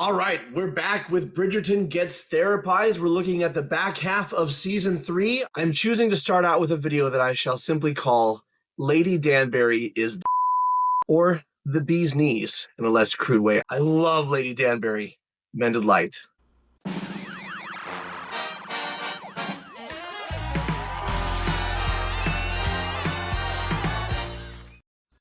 All right, we're back with Bridgerton Gets Therapized. We're looking at the back half of season 3. I'm choosing to start out with a video that I shall simply call Lady Danbury is the or the bee's knees in a less crude way. I love Lady Danbury. Mended light.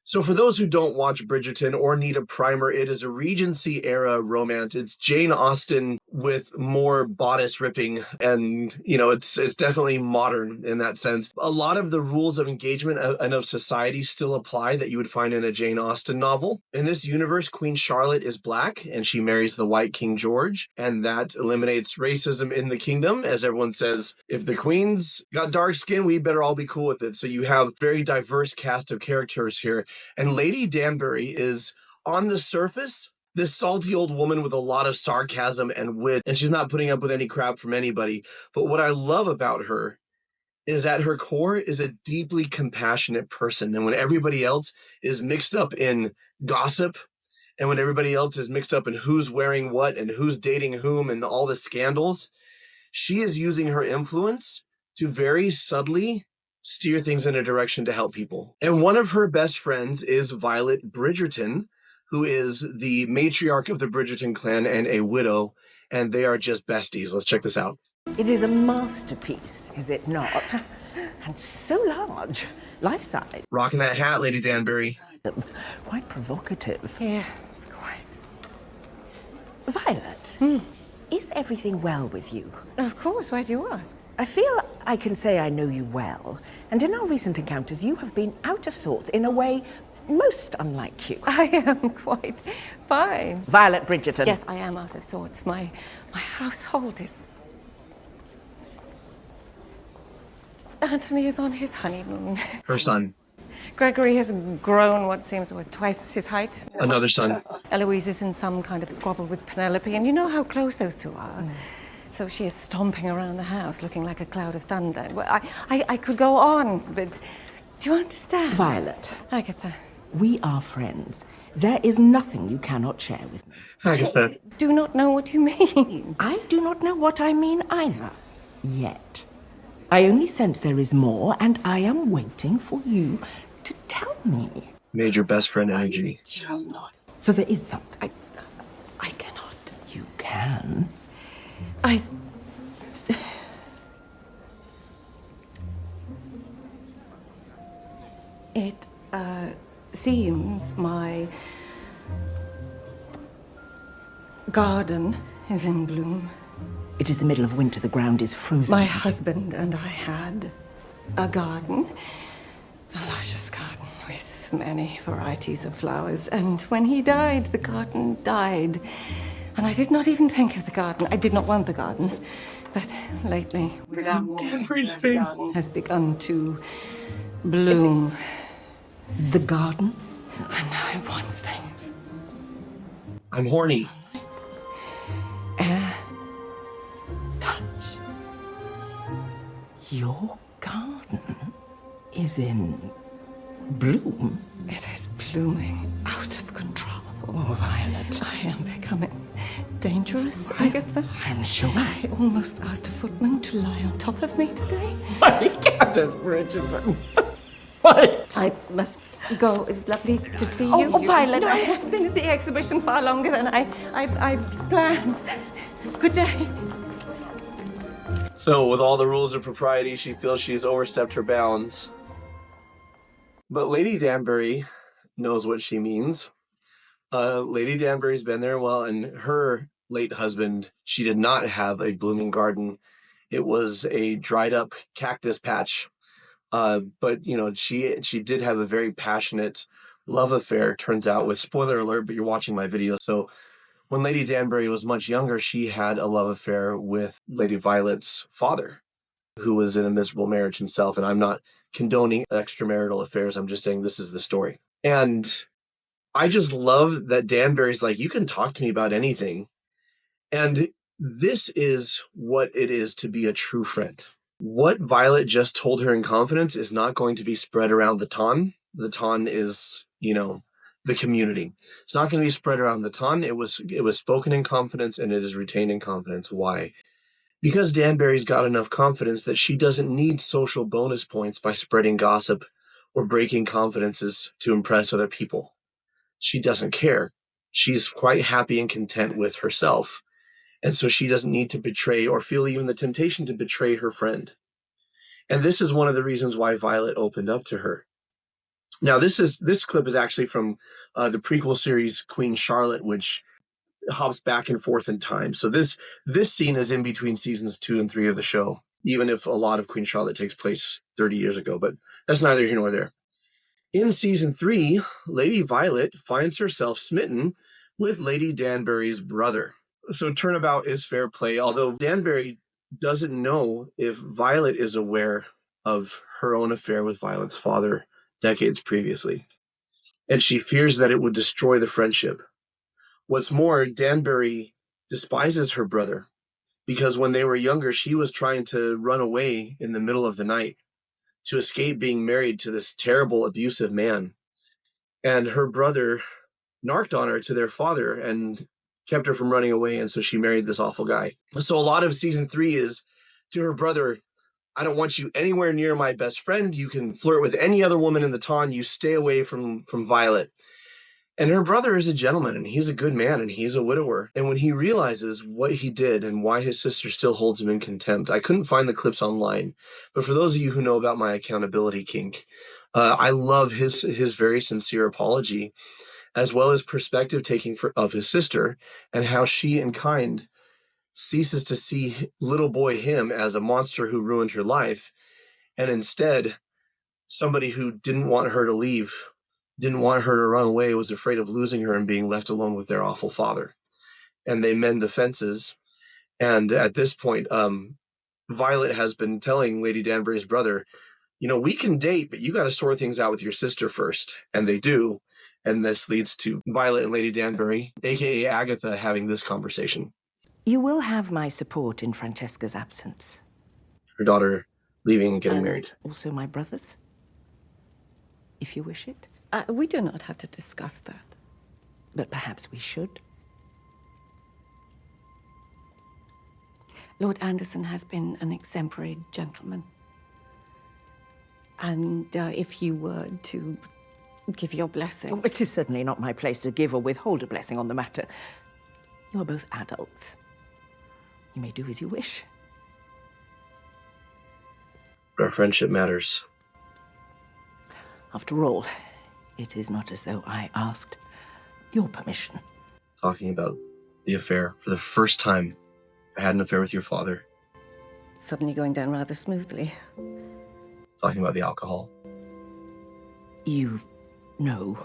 So for those who don't watch Bridgerton or need a primer, it is a Regency-era romance. It's Jane Austen with more bodice ripping, and, it's definitely modern in that sense. A lot of the rules of engagement and of society still apply that you would find in a Jane Austen novel. In this universe, Queen Charlotte is black, and she marries the white King George, and that eliminates racism in the kingdom, as everyone says, if the queen's got dark skin, we better all be cool with it. So you have very diverse cast of characters here. And Lady Danbury is, on the surface, this salty old woman with a lot of sarcasm and wit, and she's not putting up with any crap from anybody. But what I love about her is at her core is a deeply compassionate person. And when everybody else is mixed up in gossip, and when everybody else is mixed up in who's wearing what and who's dating whom and all the scandals, she is using her influence to very subtly steer things in a direction to help people. And one of her best friends is Violet Bridgerton, who is the matriarch of the Bridgerton clan and a widow, and they are just besties. Let's check this out. It is a masterpiece, is it not? And so large, life-size. Rocking that hat, Lady Danbury. Quite provocative. Yeah, quite. Violet, is everything well with you? Of course, why do you ask? I feel I can say I know you well, and in our recent encounters you have been out of sorts in a way most unlike you. I am quite fine. Violet Bridgerton. Yes, I am out of sorts. My household is... Anthony is on his honeymoon. Her son. Gregory has grown what seems twice his height. Another son. Eloise is in some kind of squabble with Penelope, and you know how close those two are. So she is stomping around the house looking like a cloud of thunder. Well, I could go on, but do you understand? Violet. Agatha. We are friends. There is nothing you cannot share with me. Agatha. Do not know what you mean. I do not know what I mean either. Yet. I only sense there is more, and I am waiting for you to tell me. Major best friend energy. Shall not. So there is something. I cannot. You can. It seems my garden is in bloom. It is the middle of winter. The ground is frozen. My husband and I had a garden, a luscious garden with many varieties of flowers. And when he died, the garden died. And I did not even think of the garden. I did not want the garden. But lately, Danbury's face has begun to bloom. The garden? And now it wants things. I'm horny. Air. Touch. Your garden is in bloom? It is blooming out of control. Oh, Violet. I am becoming dangerous, Agatha. I'm sure. I almost asked a footman to lie on top of me today. My Countess Bridgerton. What? I must go. It was lovely to see you. Oh, Violet. No, I have been at the exhibition far longer than I planned. Good day. So, with all the rules of propriety, she feels she's overstepped her bounds. But Lady Danbury knows what she means. Lady Danbury's been there. Well, and her late husband, she did not have a blooming garden. It was a dried up cactus patch. But, she did have a very passionate love affair, turns out, with, spoiler alert, but you're watching my video. So when Lady Danbury was much younger, she had a love affair with Lady Violet's father, who was in a miserable marriage himself. And I'm not condoning extramarital affairs. I'm just saying this is the story. And I just love that Danbury's like, you can talk to me about anything. And this is what it is to be a true friend. What Violet just told her in confidence is not going to be spread around the ton. The ton is, the the community. It's not going to be spread around the ton. It was spoken in confidence, and it is retained in confidence. Why? Because Danbury's got enough confidence that she doesn't need social bonus points by spreading gossip or breaking confidences to impress other people. She doesn't care. She's quite happy and content with herself. And so she doesn't need to betray or feel even the temptation to betray her friend. And this is one of the reasons why Violet opened up to her. Now, this clip is actually from the prequel series Queen Charlotte, which hops back and forth in time. So this scene is in between seasons 2 and 3 of the show, even if a lot of Queen Charlotte takes place 30 years ago, but that's neither here nor there. In season 3, Lady Violet finds herself smitten with Lady Danbury's brother. So turnabout is fair play, although Danbury doesn't know if Violet is aware of her own affair with Violet's father decades previously. And she fears that it would destroy the friendship. What's more, Danbury despises her brother because when they were younger, she was trying to run away in the middle of the night to escape being married to this terrible, abusive man. And her brother narked on her to their father and kept her from running away, and so she married this awful guy. So a lot of season 3 is to her brother, I don't want you anywhere near my best friend. You can flirt with any other woman in the town. You stay away from Violet. And her brother is a gentleman, and he's a good man, and he's a widower. And when he realizes what he did and why his sister still holds him in contempt, I couldn't find the clips online, but for those of you who know about my accountability kink, I love his very sincere apology, as well as perspective taking of his sister, and how she, in kind, ceases to see little boy him as a monster who ruined her life, and instead somebody who didn't want her to leave, didn't want her to run away, was afraid of losing her and being left alone with their awful father. And they mend the fences. And at this point, Violet has been telling Lady Danbury's brother, we can date, but you got to sort things out with your sister first. And they do. And this leads to Violet and Lady Danbury, aka Agatha, having this conversation. You will have my support in Francesca's absence. Her daughter leaving and getting married. Also my brother's, if you wish it. We do not have to discuss that. But perhaps we should. Lord Anderson has been an exemplary gentleman. And if you were to give your blessing... Oh, it is certainly not my place to give or withhold a blessing on the matter. You are both adults. You may do as you wish. But our friendship matters. After all, it is not as though I asked your permission. Talking about the affair for the first time. I had an affair with your father. Suddenly going down rather smoothly. Talking about the alcohol. You know.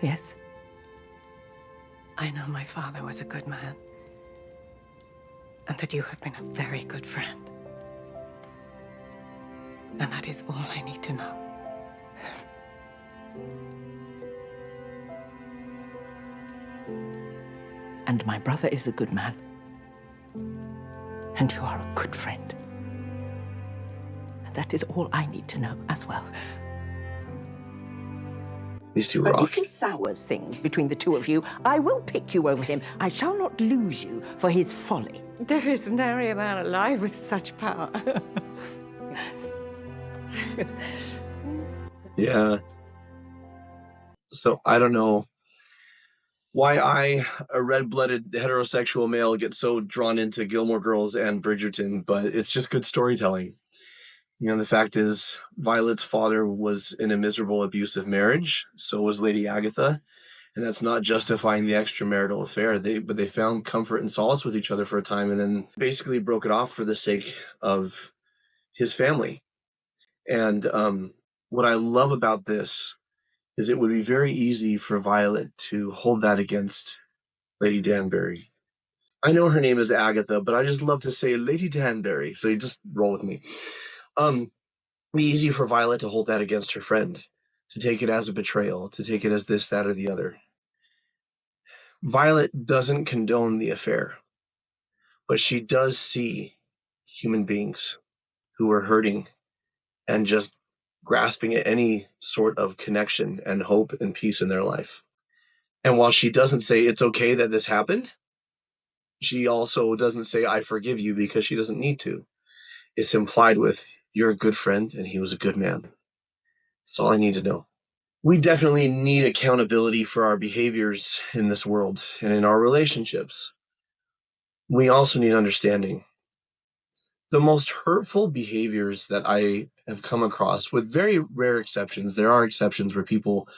Yes? I know my father was a good man. And that you have been a very good friend. And that is all I need to know. And my brother is a good man. And you are a good friend. And that is all I need to know as well. These two But rock. if he sours things between the two of you, I will pick you over him. I shall not lose you for his folly. There is nary a man alive with such power. Yeah. So I don't know why I, a red-blooded heterosexual male, get so drawn into Gilmore Girls and Bridgerton, but it's just good storytelling. The fact is, Violet's father was in a miserable, abusive marriage. So was Lady Agatha. And that's not justifying the extramarital affair. But they found comfort and solace with each other for a time and then basically broke it off for the sake of his family. And what I love about this is it would be very easy for Violet to hold that against Lady Danbury. I know her name is Agatha, but I just love to say Lady Danbury, so you just roll with me. It'd be easy for Violet to hold that against her friend, to take it as a betrayal, to take it as this, that, or the other. Violet doesn't condone the affair, but she does see human beings who are hurting and just grasping at any sort of connection and hope and peace in their life. And while she doesn't say it's okay that this happened, she also doesn't say I forgive you, because she doesn't need to. It's implied with, you're a good friend and he was a good man. That's all I need to know. We definitely need accountability for our behaviors in this world and in our relationships. We also need understanding. The most hurtful behaviors that I have come across, with very rare exceptions, there are exceptions where people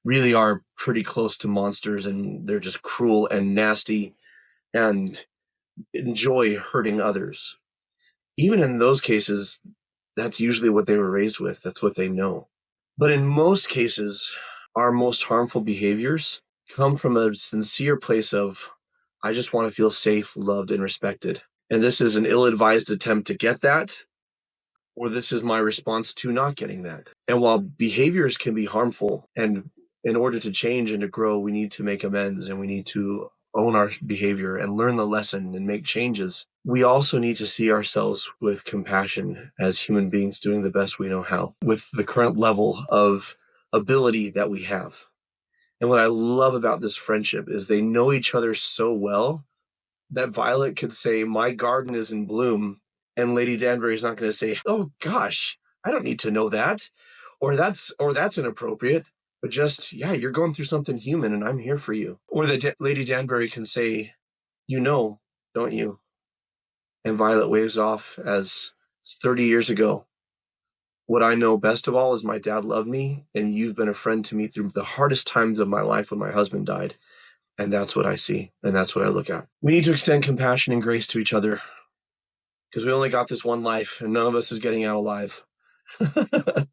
really are pretty close to monsters and they're just cruel and nasty and enjoy hurting others. Even in those cases, that's usually what they were raised with. That's what they know. But in most cases, our most harmful behaviors come from a sincere place of, I just want to feel safe, loved, and respected. And this is an ill-advised attempt to get that, or this is my response to not getting that. And while behaviors can be harmful, and in order to change and to grow, we need to make amends and we need to own our behavior and learn the lesson and make changes, we also need to see ourselves with compassion as human beings doing the best we know how, with the current level of ability that we have. And what I love about this friendship is they know each other so well that Violet could say, my garden is in bloom, and Lady Danbury is not going to say, oh gosh, I don't need to know that, or that's inappropriate, but just, yeah, you're going through something human and I'm here for you. Or that Lady Danbury can say, you know, don't you? And Violet waves off as, it's 30 years ago. What I know best of all is my dad loved me, and you've been a friend to me through the hardest times of my life when my husband died. And that's what I see, and that's what I look at. We need to extend compassion and grace to each other, because we only got this one life, and none of us is getting out alive.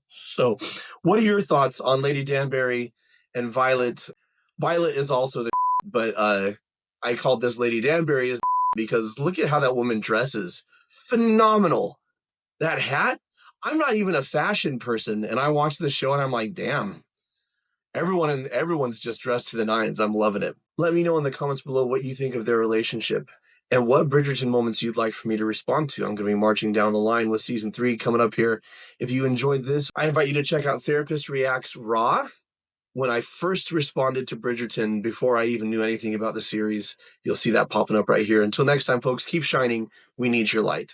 So, what are your thoughts on Lady Danbury and Violet? Violet is also the but I called this Lady Danbury because look at how that woman dresses. Phenomenal. That hat? I'm not even a fashion person, and I watch this show and I'm like, damn. Everyone's just dressed to the nines. I'm loving it. Let me know in the comments below what you think of their relationship and what Bridgerton moments you'd like for me to respond to. I'm going to be marching down the line with season 3 coming up here. If you enjoyed this, I invite you to check out Therapist Reacts Raw. When I first responded to Bridgerton, before I even knew anything about the series, you'll see that popping up right here. Until next time, folks, keep shining. We need your light.